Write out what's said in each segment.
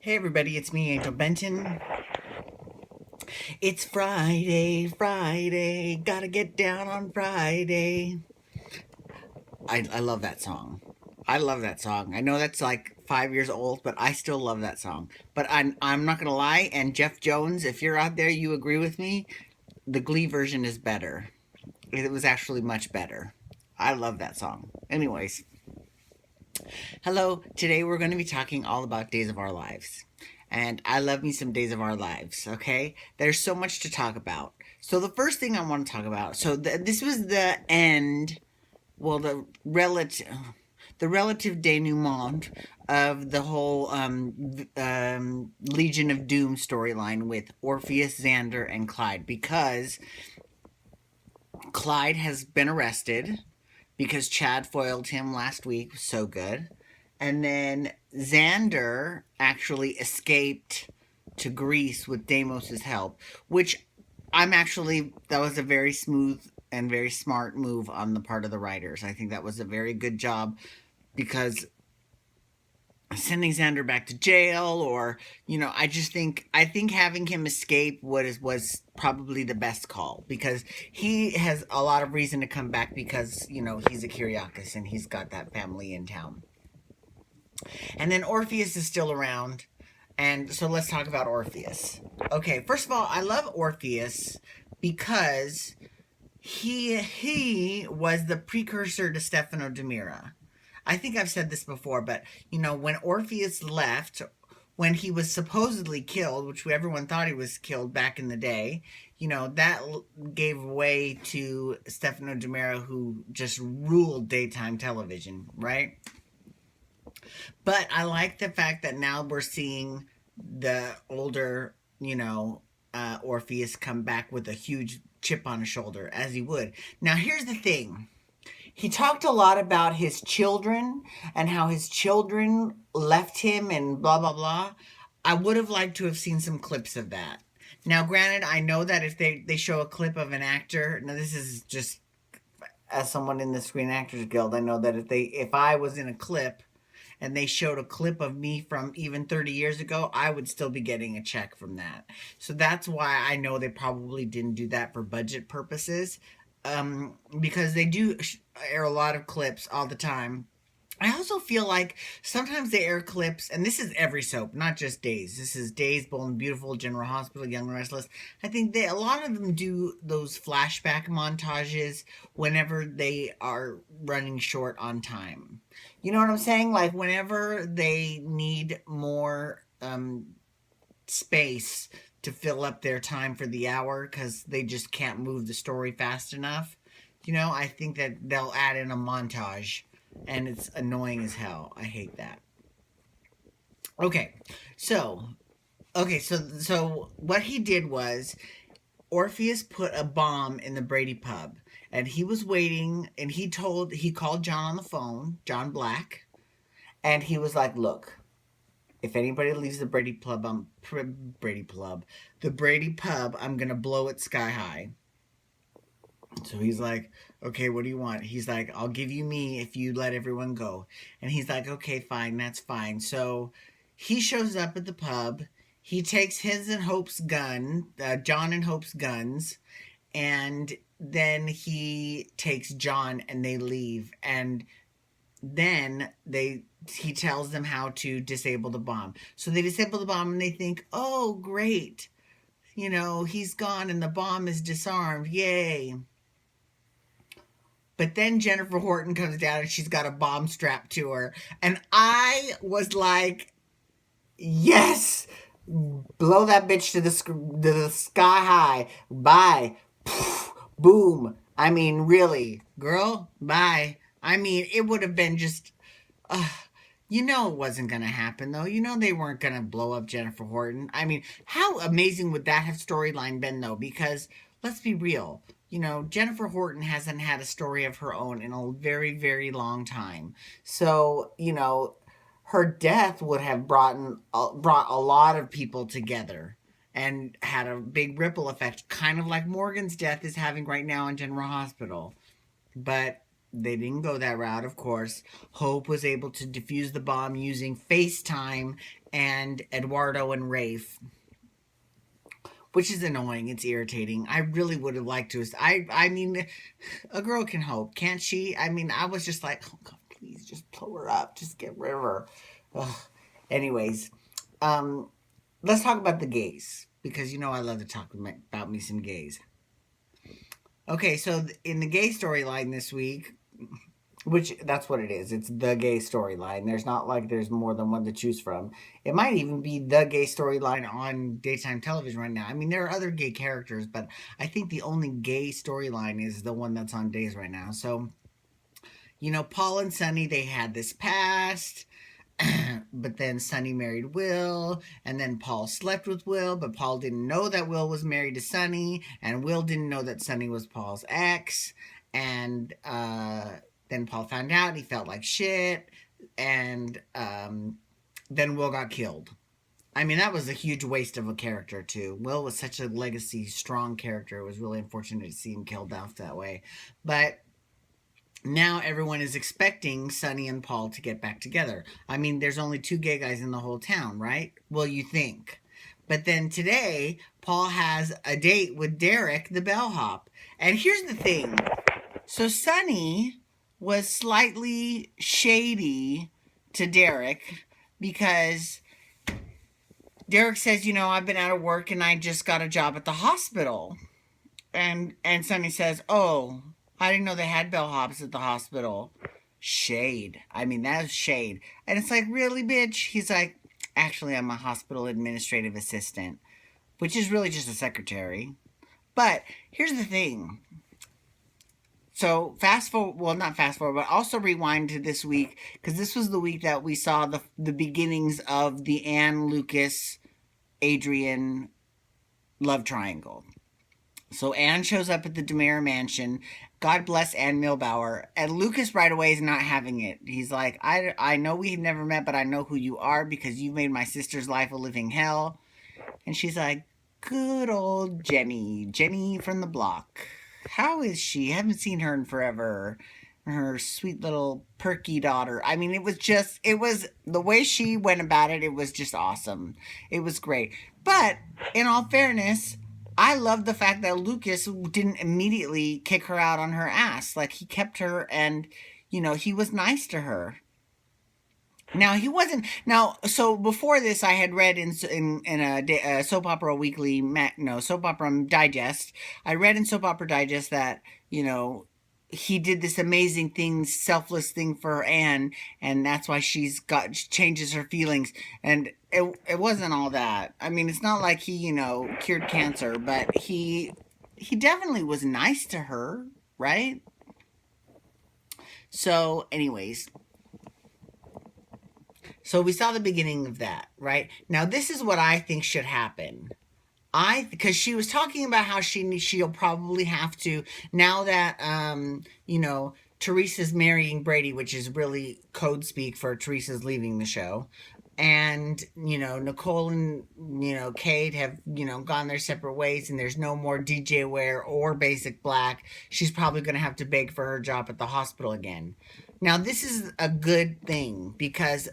Hey everybody, it's me, Angel Benton. It's Friday, gotta get down on Friday. I love that song. I love that song. I know that's like 5 years old, but I still love that song. But I'm not gonna lie, and Jeff Jones, if you're out there, you agree with me, the Glee version is better. It was actually much better. I love that song. Anyways, hello. Today we're going to be talking all about Days of Our Lives. And I love me some Days of Our Lives, okay? There's so much to talk about. So the first thing I want to talk about, this was the end, well, the relative denouement of the whole Legion of Doom storyline with Orpheus, Xander, and Clyde, because Clyde has been arrested because Chad foiled him last week. So good. And then Xander actually escaped to Greece with Deimos's help, which that was a very smooth and very smart move on the part of the writers. I think that was a very good job because sending Xander back to jail, or I think having him escape was probably the best call, because he has a lot of reason to come back, because he's a Kyriakis and he's got that family in town. And then Orpheus is still around. And so let's talk about Orpheus. Okay, first of all, I love Orpheus because he was the precursor to Stefano Demira. I think I've said this before, but when Orpheus left, when he was supposedly killed, which everyone thought he was killed back in the day, that gave way to Stefano Demira, who just ruled daytime television, right? But I like the fact that now we're seeing the older, Orpheus come back with a huge chip on his shoulder, as he would. Now, here's the thing. He talked a lot about his children and how his children left him and blah, blah, blah. I would have liked to have seen some clips of that. Now, granted, I know that if they show a clip of an actor, now this is just as someone in the Screen Actors Guild, I know that if I was in a clip and they showed a clip of me from even 30 years ago, I would still be getting a check from that. So that's why I know they probably didn't do that for budget purposes, because they do air a lot of clips all the time. I also feel like sometimes they air clips, and this is every soap, not just Days. This is Days, Bold and Beautiful, General Hospital, Young and Restless. I think a lot of them do those flashback montages whenever they are running short on time. You know what I'm saying? Like whenever they need more space to fill up their time for the hour because they just can't move the story fast enough. I think that they'll add in a montage, and it's annoying as hell. I hate that. Okay, so so what he did was Orpheus put a bomb in the Brady pub, and he was waiting, and he called John on the phone, John Black, and he was like, "Look, if anybody leaves the Brady pub, the Brady pub, I'm gonna blow it sky high." So he's like, "Okay, what do you want?" He's like, "I'll give you me if you let everyone go." And he's like, "Okay, fine, that's fine." So he shows up at the pub. He takes his and Hope's gun, John and Hope's guns, and then he takes John and they leave. And then he tells them how to disable the bomb. So they disable the bomb and they think, "Oh, great. He's gone and the bomb is disarmed. Yay." But then Jennifer Horton comes down and she's got a bomb strapped to her. And I was like, yes, blow that bitch to the sky high. Bye. Boom. I mean, really, girl, bye. I mean, it would have been just, it wasn't going to happen, though. They weren't going to blow up Jennifer Horton. I mean, how amazing would that have storyline been, though? Because let's be real. Jennifer Horton hasn't had a story of her own in a very, very long time. So, her death would have brought a lot of people together and had a big ripple effect, kind of like Morgan's death is having right now in General Hospital. But they didn't go that route, of course. Hope was able to defuse the bomb using FaceTime and Eduardo and Rafe, which is annoying. It's irritating. I really would have liked to. I mean, a girl can hope, can't she? I mean, I was just like, oh God, please just blow her up. Just get rid of her. Ugh. Anyways, let's talk about the gays, because you know I love to talk about me some gays. Okay, so in the gay storyline this week, which that's what it is. It's the gay storyline. There's not like there's more than one to choose from. It might even be the gay storyline on daytime television right now. I mean, there are other gay characters, but I think the only gay storyline is the one that's on days right now. So, you know, Paul and Sunny, they had this past, but then Sunny married Will, and then Paul slept with Will, but Paul didn't know that Will was married to Sunny, and Will didn't know that Sunny was Paul's ex, and then Paul found out, he felt like shit, and then Will got killed. I mean, that was a huge waste of a character, too. Will was such a legacy, strong character. It was really unfortunate to see him killed off that way. But now everyone is expecting Sunny and Paul to get back together. I mean, there's only 2 gay guys in the whole town, right? Well, you think. But then today, Paul has a date with Derek, the bellhop. And here's the thing. So Sunny was slightly shady to Derek because Derek says, you know, I've been out of work and I just got a job at the hospital. And Sunny says, oh, I didn't know they had bellhops at the hospital. Shade. I mean, that's shade. And it's like, really, bitch? He's like, actually, I'm a hospital administrative assistant, which is really just a secretary. But here's the thing. So fast forward, well, not fast forward, but also rewind to this week, because this was the week that we saw the beginnings of the Anne, Lucas, Adrian love triangle. So Anne shows up at the DeMera mansion. God bless Anne Milbauer. And Lucas right away is not having it. He's like, I know we've never met, but I know who you are because you made my sister's life a living hell. And she's like, good old Jenny. Jenny from the block. How is she? I haven't seen her in forever. Her sweet little perky daughter. I mean, it was the way she went about it. It was just awesome. It was great. But in all fairness, I love the fact that Lucas didn't immediately kick her out on her ass. Like, he kept her and, you know, he was nice to her. Now, he wasn't... Now, so before this, I had read in a Soap Opera Weekly... Soap Opera Digest. I read in Soap Opera Digest that, you know, he did this amazing thing, selfless thing for Anne, and that's why changes her feelings. And it wasn't all that. I mean, it's not like he, you know, cured cancer, but he definitely was nice to her, right? So, anyways... So we saw the beginning of that, right? Now, this is what I think should happen. Because she was talking about how she'll probably have to, now that, you know, Teresa's marrying Brady, which is really code speak for Teresa's leaving the show. And, you know, Nicole and, you know, Kate have, you know, gone their separate ways and there's no more DJ Ware or Basic Black. She's probably going to have to beg for her job at the hospital again. Now, this is a good thing because...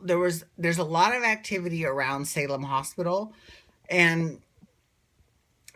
there's a lot of activity around Salem Hospital, and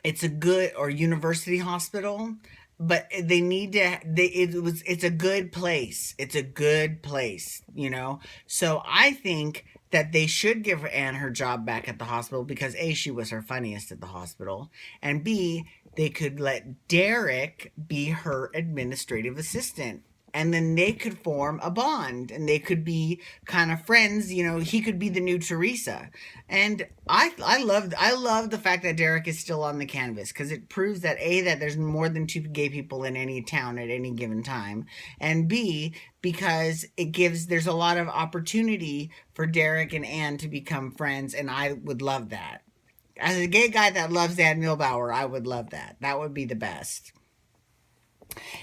it's a good, or University Hospital, but they need to, it's a good place. It's a good place, you know? So I think that they should give Anne her job back at the hospital because A, she was her funniest at the hospital, and B, they could let Derek be her administrative assistant. And then they could form a bond and they could be kind of friends. You know, he could be the new Teresa. And I love the fact that Derek is still on the canvas because it proves that A, that there's more than 2 gay people in any town at any given time. And B, because there's a lot of opportunity for Derek and Anne to become friends. And I would love that. As a gay guy that loves Anne Milbauer, I would love that. That would be the best.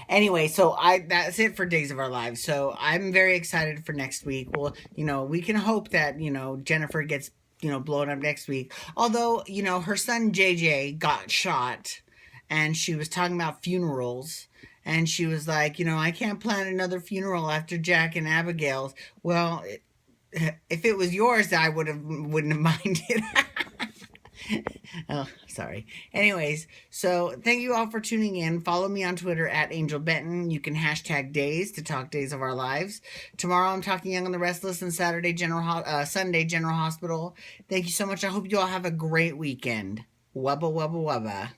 Anyway, so that's it for Days of Our Lives. So I'm very excited for next week. Well, you know, we can hope that, you know, Jennifer gets, you know, blown up next week. Although, you know, her son JJ got shot and she was talking about funerals. And she was like, I can't plan another funeral after Jack and Abigail's. Well, if it was yours, I wouldn't have minded. Oh, sorry. Anyways, so thank you all for tuning in. Follow me on Twitter at Angel Benton. You can hashtag days to talk days of our lives. Tomorrow I'm talking Young and the Restless, and Sunday General Hospital. Thank you so much. I hope you all have a great weekend. Wubba wubba wubba.